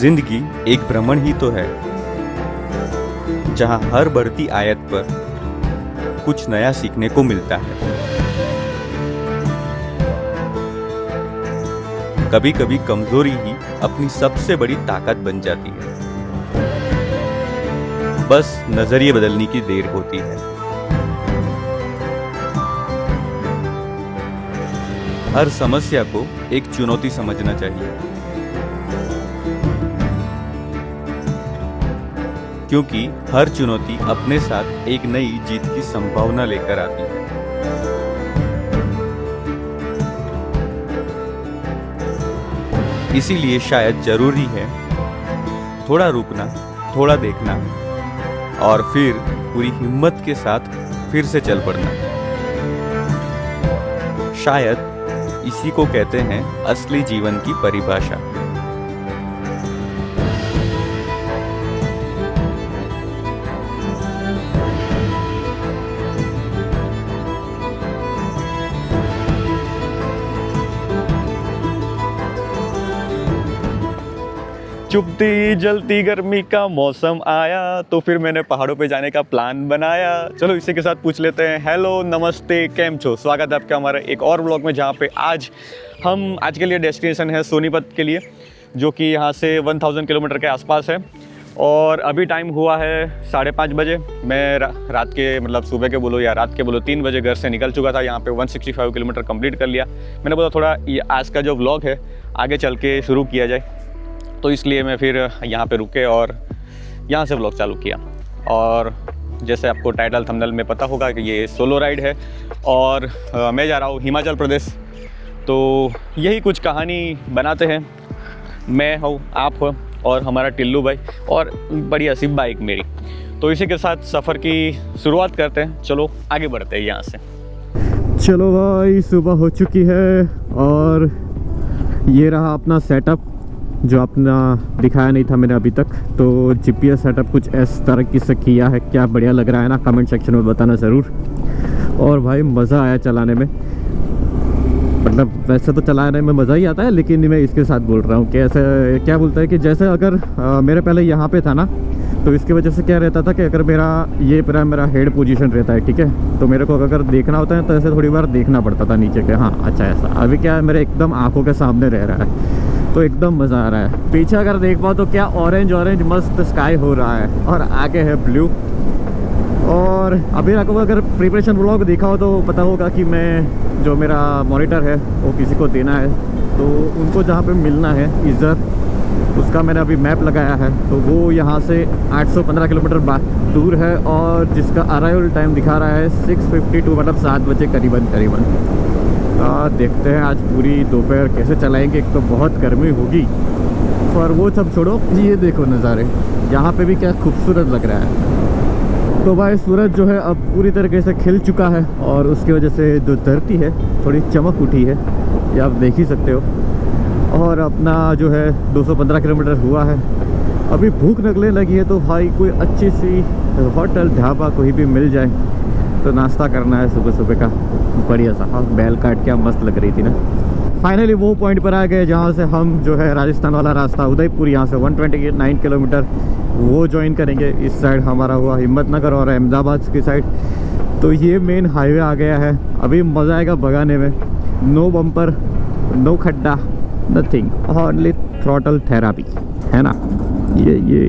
जिंदगी एक भ्रमण ही तो है, जहां हर बढ़ती आयत पर कुछ नया सीखने को मिलता है। कभी कभी कमजोरी ही अपनी सबसे बड़ी ताकत बन जाती है, बस नजरिए बदलने की देर होती है। हर समस्या को एक चुनौती समझना चाहिए, क्योंकि हर चुनौती अपने साथ एक नई जीत की संभावना लेकर आती है। इसीलिए शायद जरूरी है थोड़ा रुकना, थोड़ा देखना और फिर पूरी हिम्मत के साथ फिर से चल पड़ना। शायद इसी को कहते हैं असली जीवन की परिभाषा। चुभती जलती गर्मी का मौसम आया तो फिर मैंने पहाड़ों पे जाने का प्लान बनाया। चलो इसी के साथ पूछ लेते हैं, हेलो नमस्ते केम छो। स्वागत है आपका हमारे एक और व्लॉग में, जहाँ पे आज के लिए डेस्टिनेशन है सोनीपत के लिए, जो कि यहाँ से 1000 किलोमीटर के आसपास है। और अभी टाइम हुआ है 5:30 बजे। मैं रात के मतलब सुबह के बोलो या रात के बोलो 3 बजे घर से निकल चुका था। यहाँ पे 165 किलोमीटर कंप्लीट कर लिया। मैंने बोला थोड़ा ये आज का जो व्लॉग है आगे चल के शुरू किया जाए, तो इसलिए मैं फिर यहाँ पे रुके और यहाँ से व्लॉग चालू किया। और जैसे आपको टाइटल थंबनेल में पता होगा कि ये सोलो राइड है और मैं जा रहा हूँ हिमाचल प्रदेश। तो यही कुछ कहानी बनाते हैं, मैं हूँ, आप हो और हमारा टिल्लू भाई और बढ़िया सी बाइक मेरी। तो इसी के साथ सफ़र की शुरुआत करते हैं। चलो आगे बढ़ते हैं यहाँ से। चलो भाई, सुबह हो चुकी है और ये रहा अपना सेटअप जो अपना दिखाया नहीं था मैंने अभी तक। तो जीपीएस सेटअप कुछ इस तरह से किया है। क्या बढ़िया लग रहा है ना, कमेंट सेक्शन में बताना ज़रूर। और भाई मज़ा आया चलाने में, मतलब वैसे तो चलाने में मज़ा ही आता है, लेकिन मैं इसके साथ बोल रहा हूँ कि ऐसे क्या बोलता है कि जैसे अगर मेरे पहले यहाँ पे था ना, तो इसकी वजह से क्या रहता था कि अगर मेरा हेड पोजीशन रहता है, ठीक है, तो मेरे को अगर देखना होता है तो ऐसे थोड़ी बार देखना पड़ता था नीचे के। हाँ अच्छा ऐसा। अभी क्या है, मेरे एकदम आंखों के सामने रह रहा है, तो एकदम मज़ा आ रहा है। पीछे अगर देख पाओ तो क्या ऑरेंज मस्त स्काई हो रहा है और आगे है ब्लू। और अभी आपको अगर प्रिपरेशन व्लॉग देखा हो तो पता होगा कि मैं जो मेरा मॉनिटर है वो किसी को देना है, तो उनको जहाँ पे मिलना है इधर, उसका मैंने अभी मैप लगाया है। तो वो यहाँ से 815 किलोमीटर दूर है और जिसका अराइवल टाइम दिखा रहा है 6:52, मतलब 7 बजे करीबन। देखते हैं आज पूरी दोपहर कैसे चलाएंगे। एक तो बहुत गर्मी होगी, पर वो सब छोड़ो, ये देखो नज़ारे यहाँ पे भी क्या खूबसूरत लग रहा है। तो भाई सूरज जो है अब पूरी तरीके से खिल चुका है और उसकी वजह से जो धरती है थोड़ी चमक उठी है, ये आप देख ही सकते हो। और अपना जो है 215 किलोमीटर हुआ है। अभी भूख लगने लगी है, तो भाई कोई अच्छी सी होटल ढाबा कोई भी मिल जाए तो नाश्ता करना है सुबह सुबह का बढ़िया सा। हाँ बैल काट क्या मस्त लग रही थी ना। फाइनली वो पॉइंट पर आ गए जहाँ से हम जो है राजस्थान वाला रास्ता उदयपुर, यहाँ से 129 किलोमीटर वो ज्वाइन करेंगे। इस साइड हमारा हुआ हिम्मतनगर और अहमदाबाद की साइड। तो ये मेन हाईवे आ गया है। अभी मज़ा आएगा भगाने में। नो बम्पर, नो खड्डा, नथिंग, ओनली थ्रॉटल थेरापी है ना। ये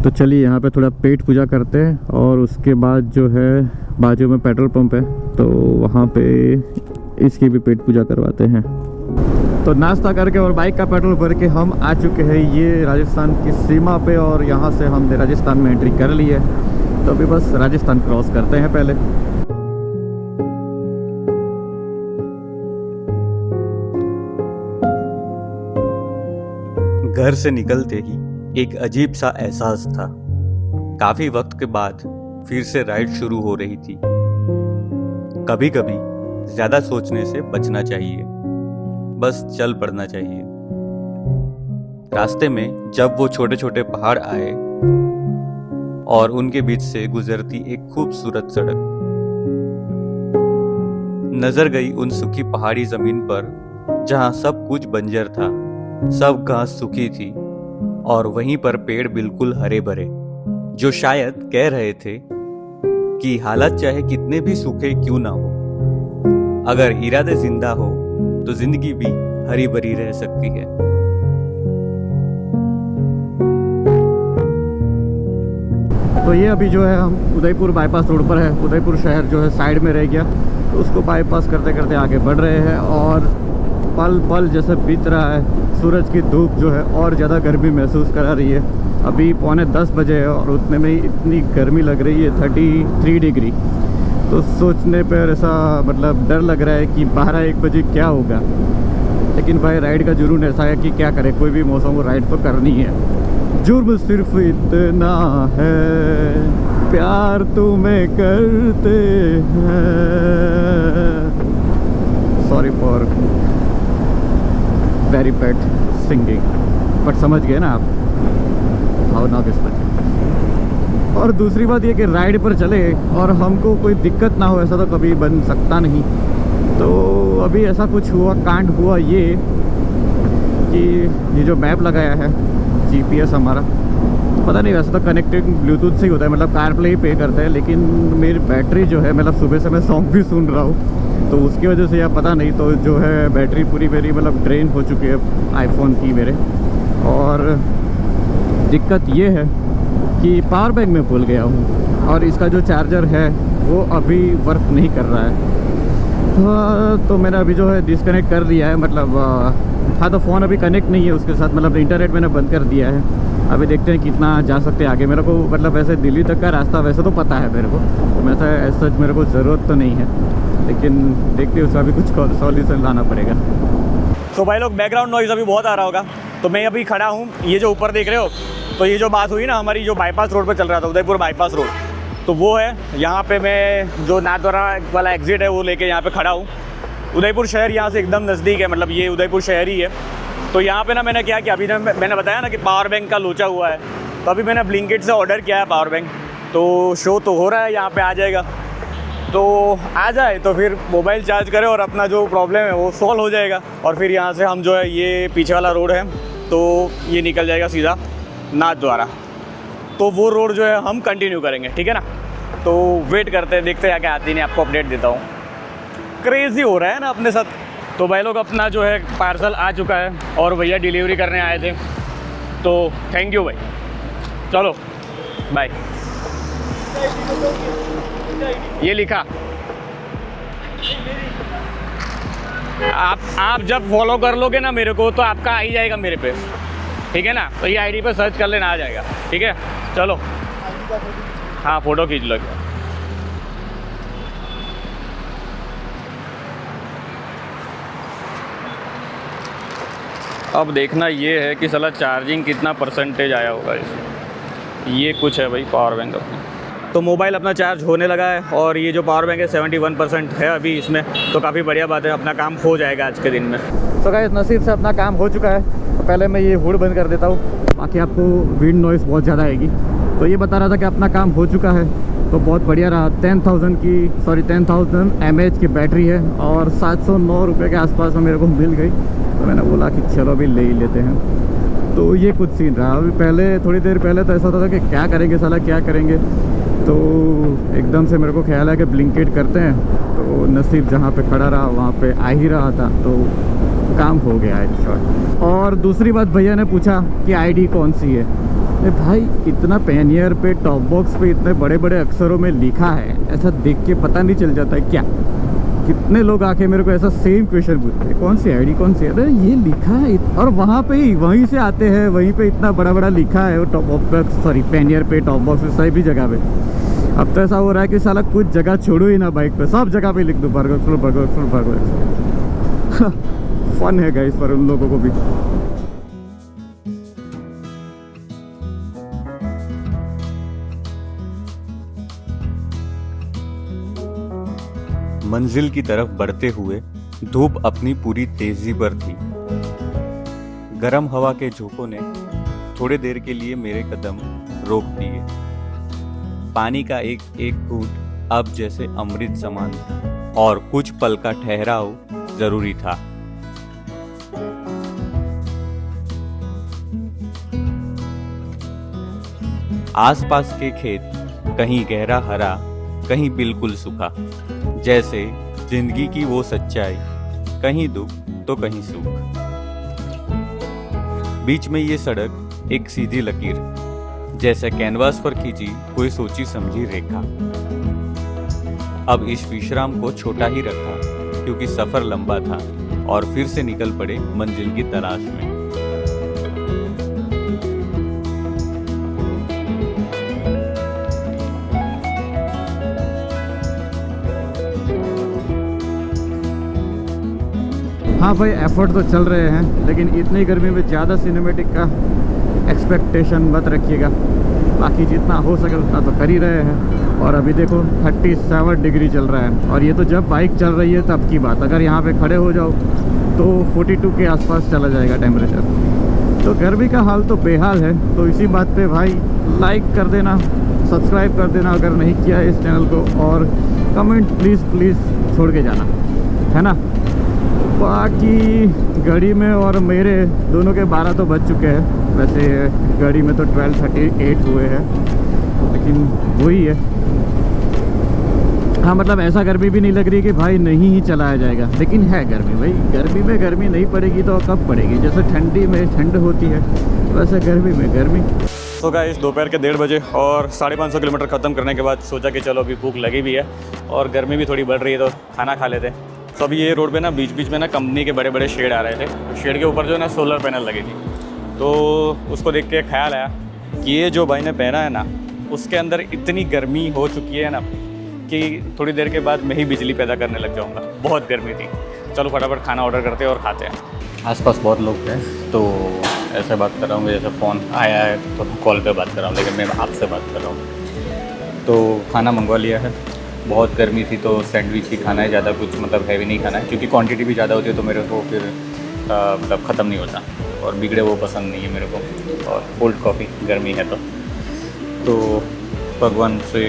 तो चलिए यहाँ पे थोड़ा पेट पूजा करते हैं और उसके बाद जो है बाजू में पेट्रोल पंप है, तो वहाँ पे इसकी भी पेट पूजा करवाते हैं। तो नाश्ता करके और बाइक का पेट्रोल भर के हम आ चुके हैं ये राजस्थान की सीमा पे, और यहाँ से हमने राजस्थान में एंट्री कर ली है। तो अभी बस राजस्थान क्रॉस करते हैं पहले। घर से निकलते ही एक अजीब सा एहसास था। काफी वक्त के बाद फिर से राइड शुरू हो रही थी। कभी कभी ज्यादा सोचने से बचना चाहिए, बस चल पड़ना चाहिए। रास्ते में जब वो छोटे छोटे पहाड़ आए और उनके बीच से गुजरती एक खूबसूरत सड़क, नजर गई उन सूखी पहाड़ी जमीन पर जहां सब कुछ बंजर था, सब घास सूखी थी और वहीं पर पेड़ बिल्कुल हरे भरे, जो शायद कह रहे थे कि हालात चाहे कितने भी सूखे क्यों ना हो, अगर इरादे जिंदा हो तो जिंदगी भी हरी भरी रह सकती है। तो ये अभी जो है हम उदयपुर बाईपास रोड पर है। उदयपुर शहर जो है साइड में रह गया, तो उसको बाईपास करते करते आगे बढ़ रहे हैं और पल पल जैसे बीत रहा है। सूरज की धूप जो है और ज़्यादा गर्मी महसूस करा रही है। अभी 9:45 बजे है और उतने में ही इतनी गर्मी लग रही है, 33 डिग्री। तो सोचने पर ऐसा मतलब डर लग रहा है कि 12-1 बजे क्या होगा। लेकिन भाई राइड का जुनून ऐसा है कि क्या करें, कोई भी मौसम को राइड तो करनी है। जुर्म सिर्फ इतना है, प्यार तुम्हें करते हैं। Sorry for very bad singing, but समझ गए ना आप भावना किस पर। और दूसरी बात ये कि राइड पर चले और हमको कोई दिक्कत ना हो, ऐसा तो कभी बन सकता नहीं। तो अभी ऐसा कुछ हुआ, कांड हुआ ये कि ये जो मैप लगाया है GPS हमारा, पता नहीं, वैसे तो कनेक्टेड ब्लूटूथ से ही होता है, मतलब कार प्ले ही पे करता है। लेकिन मेरी बैटरी जो है, मतलब सुबह से मैं सॉन्ग भी सुन रहा हूँ, तो उसकी वजह से या पता नहीं, तो जो है बैटरी पूरी मेरी मतलब ड्रेन हो चुकी है आईफोन की मेरे। और दिक्कत ये है कि पावर बैंक में भूल गया हूँ और इसका जो चार्जर है वो अभी वर्क नहीं कर रहा है। तो मैंने अभी जो है डिस्कनेक्ट कर दिया है, मतलब हाँ, तो फ़ोन अभी कनेक्ट नहीं है उसके साथ, मतलब इंटरनेट मैंने बंद कर दिया है। अभी देखते हैं कितना जा सकते हैं आगे। मेरे को मतलब वैसे दिल्ली तक का रास्ता वैसे तो पता है मेरे को, तो वैसे ऐसा मेरे को ज़रूरत तो नहीं है, लेकिन देखते हैं उसका भी कुछ सॉल्यूशन लाना पड़ेगा। तो भाई लोग, बैकग्राउंड नॉइज़ अभी बहुत आ रहा होगा। तो मैं अभी खड़ा हूँ, ये जो ऊपर देख रहे हो, तो ये जो बात हुई ना हमारी, जो बाईपास रोड पर चल रहा था, उदयपुर बाईपास रोड, तो वो है यहाँ पे मैं जो नाथद्वारा वाला एग्जिट है वो लेके यहाँ पे खड़ा हूँ। उदयपुर शहर यहाँ से एकदम नज़दीक है, मतलब ये उदयपुर शहर ही है। तो यहाँ पे ना मैंने क्या किया, अभी ना मैंने बताया ना कि पावर बैंक का लोचा हुआ है, तो अभी मैंने ब्लिंकिट से ऑर्डर किया है पावर बैंक। तो शो तो हो रहा है, यहाँ पे आ जाएगा। तो आ जाए तो फिर मोबाइल चार्ज करें और अपना जो प्रॉब्लम है वो सॉल्व हो जाएगा। और फिर यहाँ से हम जो है, ये पीछे वाला रोड है तो ये निकल जाएगा सीधा नाथद्वारा, तो वो रोड जो है हम कंटिन्यू करेंगे, ठीक है ना। तो वेट करते हैं, देखते हैं क्या आती नहीं, आपको अपडेट देता हूँ। क्रेज़ी हो रहा है ना अपने साथ। तो भाई लोग, अपना जो है पार्सल आ चुका है और भैया डिलीवरी करने आए थे, तो थैंक यू भाई। चलो बाय। ये लिखा, आप जब फॉलो कर लोगे ना मेरे को, तो आपका आ ही जाएगा मेरे पे, ठीक है ना। तो ये आईडी पे सर्च कर लेना, आ जाएगा, ठीक है। चलो हाँ, फ़ोटो खींच लो। अब देखना ये है कि साला चार्जिंग कितना परसेंटेज आया होगा इसमें। ये कुछ है भाई पावर बैंक अपना। तो मोबाइल अपना चार्ज होने लगा है और ये जो पावर बैंक है 71% है अभी इसमें, तो काफ़ी बढ़िया बात है, अपना काम हो जाएगा आज के दिन में। तो गाइस, नसीब से अपना काम हो चुका है। तो पहले मैं ये हुड बंद कर देता हूँ, बाकी आपको विंड नॉइस बहुत ज़्यादा आएगी। तो ये बता रहा था कि अपना काम हो चुका है, तो बहुत बढ़िया रहा। 10,000 mAh की बैटरी है और 709 रुपये के आसपास में मेरे को मिल गई। तो मैंने बोला कि चलो अभी ले ही लेते हैं। तो ये कुछ सीन रहा। अभी पहले, थोड़ी देर पहले तो ऐसा होता था कि क्या करेंगे साला, क्या करेंगे। तो एकदम से मेरे को ख्याल है कि ब्लिंकिट करते हैं, तो नसीब जहाँ पे खड़ा रहा वहाँ पे आ ही रहा था, तो काम हो गया है शॉर्ट। और दूसरी बात, भैया ने पूछा कि आईडी कौन सी है। अरे भाई, इतना पैनियर पे, टॉप बॉक्स पे इतने बड़े बड़े अक्षरों में लिखा है, ऐसा देख के पता नहीं चल जाता है क्या? कितने लोग आके मेरे को ऐसा सेम क्वेश्चन पूछते हैं, कौन सी आईडी, कौन सी? अरे ये लिखा है, और वहाँ पे ही वहीं से आते हैं, वहीं पे इतना बड़ा बड़ा लिखा है वो टॉप बॉक्स, सॉरी पैनियर पे, टॉप बॉक्स पे, सभी जगह पे। अब तो ऐसा हो रहा है कि साला कुछ जगह छोड़ो ही ना बाइक पे, सब जगह पे लिख दो बर्गर। फन है गाइस पर उन लोगों को भी। मंजिल की तरफ बढ़ते हुए धूप अपनी पूरी तेजी पर थी। गर्म हवा के झोंकों ने थोड़ी देर के लिए मेरे कदम रोक दिए। पानी का एक एक घूंट अब जैसे अमृत समान था और कुछ पल का ठहराव जरूरी था। आसपास के खेत कहीं गहरा हरा, कहीं बिल्कुल सूखा, जैसे जिंदगी की वो सच्चाई, कहीं दुख तो कहीं सुख। बीच में ये सड़क एक सीधी लकीर, जैसे कैनवास पर खींची कोई सोची समझी रेखा। अब इस विश्राम को छोटा ही रखा, क्योंकि सफर लंबा था और फिर से निकल पड़े मंजिल की तलाश में। हाँ भाई, एफर्ट तो चल रहे हैं, लेकिन इतनी गर्मी में ज़्यादा सिनेमेटिक का एक्सपेक्टेशन मत रखिएगा। बाकी जितना हो सके उतना तो कर ही रहे हैं। और अभी देखो 37 डिग्री चल रहा है, और ये तो जब बाइक चल रही है तब की बात। अगर यहाँ पे खड़े हो जाओ तो 42 के आसपास चला जाएगा टेम्परेचर। तो गर्मी का हाल तो बेहाल है। तो इसी बात पे भाई लाइक कर देना, सब्सक्राइब कर देना अगर नहीं किया है इस चैनल को, और कमेंट प्लीज़ छोड़ के जाना, है ना। बाकी घड़ी में और मेरे दोनों के 12 तो बज चुके हैं। वैसे घड़ी में तो 12:38 हुए हैं, लेकिन वही है। हाँ मतलब ऐसा गर्मी भी नहीं लग रही कि भाई नहीं ही चलाया जाएगा, लेकिन है गर्मी भाई। गर्मी में गर्मी नहीं पड़ेगी तो कब पड़ेगी? जैसे ठंडी में ठंड होती है, वैसे गर्मी में गर्मी। तो गाइस दोपहर के 1:30 बजे और 550 किलोमीटर ख़त्म करने के बाद सोचा कि चलो अभी भूख लगी भी है और गर्मी भी थोड़ी बढ़ रही है, तो खाना खा लेते हैं। तो अभी ये रोड पे ना बीच बीच में ना कंपनी के बड़े बड़े शेड आ रहे थे। शेड के ऊपर जो है ना सोलर पैनल लगी थी, तो उसको देख के ख्याल आया कि ये जो भाई ने पहना है ना, उसके अंदर इतनी गर्मी हो चुकी है ना कि थोड़ी देर के बाद मैं ही बिजली पैदा करने लग जाऊँगा। बहुत गर्मी थी। चलो फटाफट खाना ऑर्डर करते हैं और खाते हैं। आसपास बहुत लोग थे, तो ऐसे बात कर रहा हूँ जैसे फ़ोन आया है तो कॉल पे बात कर रहा हूँ, लेकिन मैं आपसे बात कर रहा हूँ। तो खाना मंगवा लिया है। बहुत गर्मी थी तो सैंडविच ही खाना है, ज़्यादा कुछ मतलब हैवी नहीं खाना है, क्योंकि क्वांटिटी भी ज़्यादा होती है तो मेरे को फिर मतलब ख़त्म नहीं होता, और बिगड़े वो पसंद नहीं है मेरे को। और कोल्ड कॉफ़ी गर्मी है तो भगवान से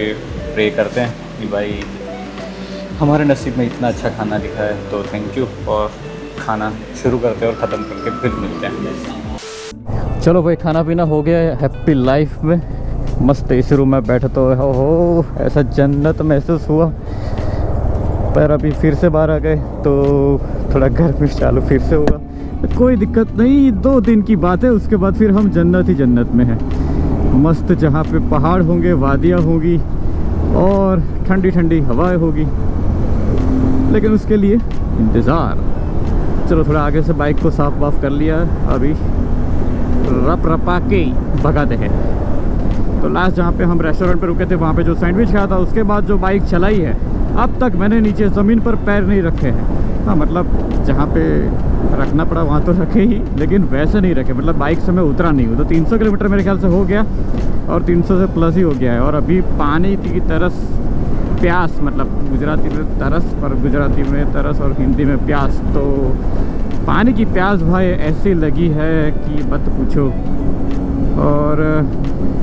प्रे करते हैं कि भाई हमारे नसीब में इतना अच्छा खाना लिखा है, तो थैंक यू। और खाना शुरू करते हैं और ख़त्म करके फिर मिलते हैं। चलो भाई, खाना पीना हो गया है। हैप्पी लाइफ में मस्त इस रूम में बैठे तो हो ऐसा जन्नत महसूस हुआ। पर अभी फिर से बाहर आ गए तो थोड़ा गर्मी चालू फिर से हुआ। कोई दिक्कत नहीं, 2 दिन की बात है, उसके बाद फिर हम जन्नत ही जन्नत में हैं। मस्त, जहाँ पे पहाड़ होंगे, वादियाँ होंगी और ठंडी ठंडी हवाएं होगी, लेकिन उसके लिए इंतज़ार। चलो थोड़ा आगे से बाइक को साफ वाफ कर लिया, अभी रप रपा के भगाते हैं। तो लास्ट जहाँ पे हम रेस्टोरेंट पे रुके थे, वहाँ पे जो सैंडविच खाया था, उसके बाद जो बाइक चलाई है, अब तक मैंने नीचे ज़मीन पर पैर नहीं रखे हैं। हाँ मतलब जहाँ पे रखना पड़ा वहाँ तो रखे ही, लेकिन वैसे नहीं रखे। मतलब बाइक से मैं उतरा नहीं हूँ। तो 300 किलोमीटर मेरे ख्याल से हो गया, और 300 से प्लस ही हो गया है। और अभी पानी की तरस, प्यास, मतलब गुजराती में तरस, पर गुजराती में तरस और हिंदी में प्यास। तो पानी की प्यास भाई ऐसी लगी है कि मत पूछो। और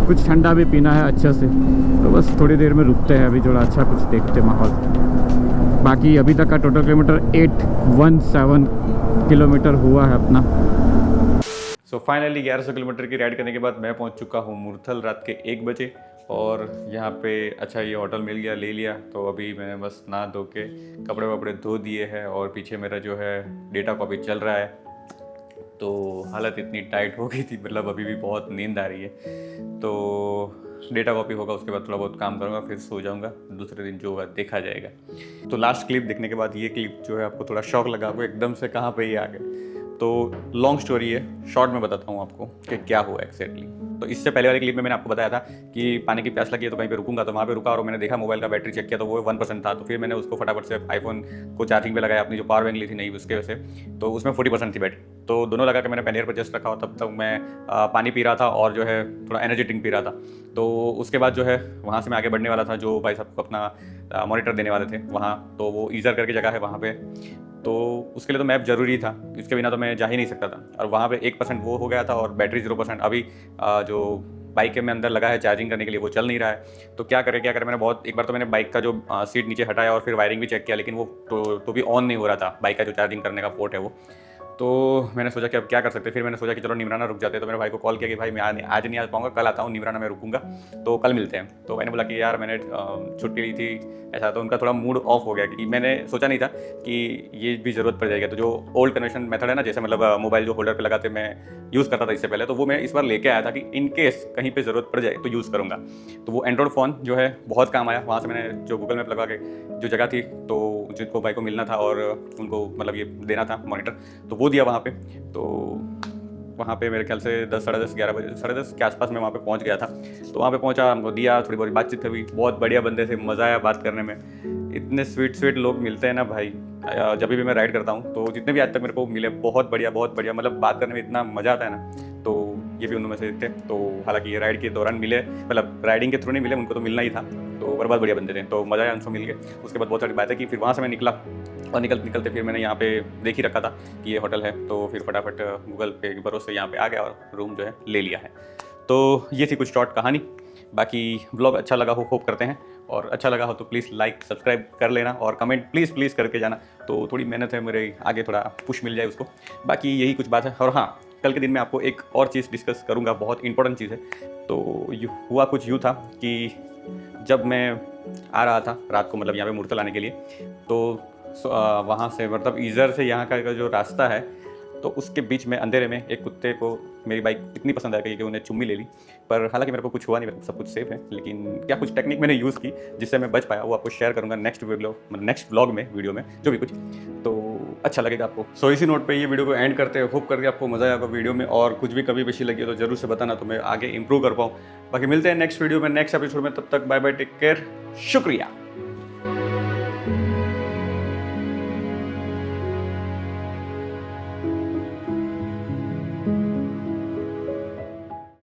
कुछ ठंडा भी पीना है अच्छे से, तो बस थोड़ी देर में रुकते हैं। अभी थोड़ा अच्छा कुछ देखते माहौल। बाकी अभी तक का टोटल किलोमीटर 817 किलोमीटर हुआ है अपना। सो फाइनली 1100 किलोमीटर की राइड करने के बाद मैं पहुंच चुका हूं मूर्थल रात के 1 बजे। और यहाँ पे अच्छा ये होटल मिल गया, ले लिया। तो अभी मैंने बस नहा धो के कपड़े वपड़े धो दिए हैं, और पीछे मेरा जो है डेटा कॉपी चल रहा है। तो हालत इतनी टाइट हो गई थी, मतलब अभी भी बहुत नींद आ रही है। तो डेटा कॉपी होगा, उसके बाद थोड़ा बहुत काम करूँगा, फिर सो जाऊँगा। दूसरे दिन जो होगा देखा जाएगा। तो लास्ट क्लिप देखने के बाद ये क्लिप जो है आपको थोड़ा शॉक लगा, आपको एकदम से कहाँ पे ये आ गए। तो लॉन्ग स्टोरी है, शॉर्ट में बताता हूँ आपको कि क्या हुआ एक्जैक्टली। तो इससे पहले वाली क्लिप में मैंने आपको बताया था कि पानी की प्यास लगी है तो कहीं पे रुकूंगा, तो वहाँ पे रुका और मैंने देखा मोबाइल का बैटरी चेक किया तो वो 1% था। तो फिर मैंने उसको फटाफट से आईफोन को चार्जिंग पे लगाया, अपनी जो पावर बैंक ली थी नई उसके वजह से, तो उसमें 40% थी बैटरी। तो दोनों लगा के मैंने पैनियर पर जस्ट रखा, और तब तक मैं पानी पी रहा था और जो है थोड़ा एनर्जी ड्रिंक पी रहा था। तो उसके बाद जो है वहाँ से मैं आगे बढ़ने वाला था, जो भाई साहब को अपना मॉनिटर देने वाले थे वहाँ। तो वो ईजर करके जगह है वहाँ पे, तो उसके लिए तो मैप ज़रूरी था, इसके बिना तो मैं जा ही नहीं सकता था। और वहाँ पे 1% वो हो गया था और बैटरी 0%। अभी जो बाइक के में अंदर लगा है चार्जिंग करने के लिए, वो चल नहीं रहा है। तो क्या करें मैंने बहुत एक बार तो मैंने बाइक का जो सीट नीचे हटाया और फिर वायरिंग भी चेक किया, लेकिन वो तो भी ऑन नहीं हो रहा था, बाइक का जो चार्जिंग करने का पोर्ट है वो। तो मैंने सोचा कि अब क्या कर सकते हैं। फिर मैंने सोचा कि चलो निमराना रुक जाते हैं। तो मेरे भाई को कॉल किया कि भाई मैं आज नहीं आ पाऊँगा, कल आता हूँ, निमराना में रुकूंगा, तो कल मिलते हैं। तो मैंने बोला कि यार मैंने छुट्टी ली थी ऐसा। तो उनका थोड़ा मूड ऑफ हो गया कि मैंने सोचा नहीं था कि ये भी ज़रूरत पड़ जाएगी। तो जो ओल्ड कन्वर्शन मेथड है ना, जैसे मतलब मोबाइल जो होल्डर पे लगाते मैं यूज़ करता था इससे पहले, तो वो मैं इस बार लेके आया था कि इन केस कहीं पे ज़रूरत पड़ जाए तो यूज़ करूँगा। तो वो एंड्रॉयड फ़ोन जो है बहुत काम आया। वहाँ से मैंने जो गूगल मैप लगा के जो जगह थी, तो जिनको भाई को मिलना था और उनको मतलब ये देना था मॉनिटर, तो वो दिया वहाँ पे। तो वहाँ पे मेरे ख्याल से 10, साढ़े 10, 11 बजे, साढ़े 10 के आसपास मैं वहाँ पे पहुँच गया था। तो वहाँ पे पहुँचा, हमको दिया, थोड़ी बहुत बातचीत हुई, बहुत बढ़िया बंदे से, मज़ा आया बात करने में। इतने स्वीट लोग मिलते हैं ना भाई, जब भी मैं राइड करता हूँ तो जितने भी आज तक मेरे को मिले, बहुत बढ़िया मतलब बात करने में इतना मज़ा आता है ना। तो ये भी उनमें से थे। तो हालांकि ये राइड के दौरान मिले, मतलब राइडिंग के थ्रू नहीं मिले, उनको तो मिलना ही था। तो बहुत बढ़िया बंदे थे, तो मज़ा आया उनसे मिल के। उसके बाद बहुत सारी बातें की। फिर वहाँ से मैं निकला और निकलते फिर मैंने यहाँ पे देख ही रखा था कि ये होटल है, तो फिर फटाफट गूगल पे के भरोसे यहाँ पे आ गया और रूम जो है ले लिया है। तो ये थी कुछ शॉर्ट कहानी। बाकी ब्लॉग अच्छा लगा हो, होप करते हैं, और अच्छा लगा हो तो प्लीज़ लाइक सब्सक्राइब कर लेना और कमेंट प्लीज़ करके जाना। तो थोड़ी मेहनत है मेरे आगे, थोड़ा पुश मिल जाए उसको। बाकी यही कुछ बात है। और हाँ, कल के दिन मैं आपको एक और चीज़ डिस्कस करूँगा, बहुत इंपॉर्टेंट चीज़ है। तो हुआ कुछ यूँ था कि जब मैं आ रहा था रात को, मतलब यहाँ पे मूर्तल आने के लिए, तो वहाँ से मतलब ईज़र से यहाँ का जो रास्ता है, तो उसके बीच में अंधेरे में एक कुत्ते को मेरी बाइक इतनी पसंद आ गई कि उन्हें चुम्मी ले ली। पर हालांकि मेरे को कुछ हुआ नहीं, मेरे को सब कुछ सेफ है। लेकिन क्या कुछ टेक्निक मैंने यूज़ की जिससे मैं बच पाया, वो आपको शेयर करूँगा नेक्स्ट व्लॉग में, वीडियो में, जो भी कुछ, तो अच्छा लगेगा आपको। सो इसी नोट पे ये वीडियो को एंड करते हैं। होप करके आपको मज़ा आएगा वीडियो में, और कुछ भी कभी बेशी लगी हो तो जरूर से बताना, तो मैं आगे इंप्रूव कर पाऊँ। बाकी मिलते हैं नेक्स्ट वीडियो में, नेक्स्ट एपिसोड में। तब तक बाय बाय, टेक केयर, शुक्रिया।